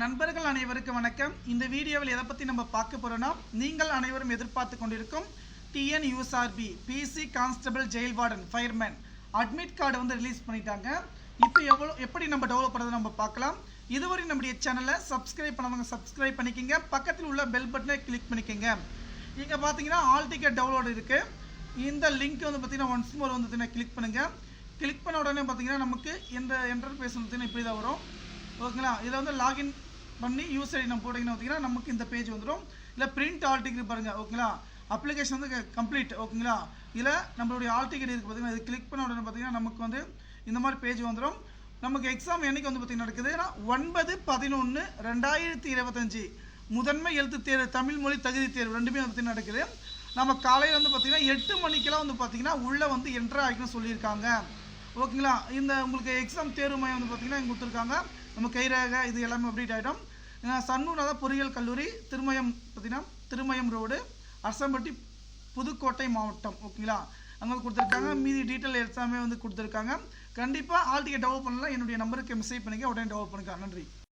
நண்பர்கள் அனைவருக்கும் வணக்கம். இந்த வீடியோவில் எதை பற்றி நம்ம பார்க்க போகிறோன்னா, நீங்கள் அனைவரும் எதிர்பார்த்து கொண்டிருக்கும் TNUSRB PC constable jail warden fireman admit card வந்து ரிலீஸ் பண்ணிட்டாங்க. இப்போ எப்படி நம்ம டெவலப் பண்ணுறது நம்ம பார்க்கலாம். இதுவரை நம்முடைய சேனலை சப்ஸ்கிரைப் பண்ணவங்க சப்ஸ்கிரைப் பண்ணிக்கோங்க. பக்கத்தில் உள்ள பெல் பட்டனை கிளிக் பண்ணிக்கோங்க. இங்கே பார்த்தீங்கன்னா ஆல் டிக்கெட் டவுன்லோட் இருக்குது. இந்த லிங்க் வந்து பார்த்தீங்கன்னா ஒன்ஸ் மோர் வந்து பார்த்தீங்கன்னா கிளிக் பண்ணுங்கள். கிளிக் பண்ண உடனே பார்த்தீங்கன்னா நமக்கு இந்த இன்டர்ஃபேஸ் வந்து பார்த்தீங்கன்னா இப்படி தான் வரும். ஓகேங்களா, இதில் வந்து லாகின் பண்ணி யூசர் ஐடி நம்ம போட்டிங்கன்னா பார்த்தீங்கன்னா நமக்கு இந்த பேஜ் வந்துடும். இல்லை பிரிண்ட் ஆல் டிக்கெட் பாருங்கள். ஓகேங்களா, அப்ளிகேஷன் வந்து கம்ப்ளீட். ஓகேங்களா, இதில் நம்மளுடைய ஆல் டிக்கெட் இருக்குது பார்த்தீங்கன்னா, இது கிளிக் பண்ண உடனே பார்த்தீங்கன்னா நமக்கு வந்து இந்த மாதிரி பேஜ் வந்துடும். நமக்கு எக்ஸாம் என்னைக்கு வந்து பார்த்தீங்கன்னா நடக்குதுன்னா 9/11/2025 முதன்மை எழுத்து தேர்வு தமிழ் மொழி தகுதி தேர்வு ரெண்டுமே வந்து பார்த்தீங்கன்னா நடக்குது. நம்ம காலையில் வந்து பார்த்தீங்கன்னா 8 மணிக்கெல்லாம் வந்து பார்த்தீங்கன்னா உள்ளே வந்து என்ட்ரு ஆகிக்கணும்னு சொல்லியிருக்காங்க. ஓகேங்களா, இந்த உங்களுக்கு எக்ஸாம் தேர்வு மையம் வந்து பார்த்தீங்கன்னா இங்கே கொடுத்துருக்காங்க. நம்ம கைரேக இது எல்லாமே அப்டேட் ஆகிடும். சன்னூர் பொறியியல் கல்லூரி திருமயம் பார்த்தீங்கன்னா திருமயம் ரோடு அரசம்பட்டி புதுக்கோட்டை மாவட்டம். ஓகேங்களா, அங்கே கொடுத்துருக்காங்க. மீதி டீட்டெயில் எல்லாமே வந்து கொடுத்துருக்காங்க. கண்டிப்பாக ஆல் டிக்கெட் டெவலப் பண்ணலாம். என்னுடைய நம்பருக்கு மெசேஜ் பண்ணிக்க உடனே டெவலப் பண்ணிக்கலாம். நன்றி.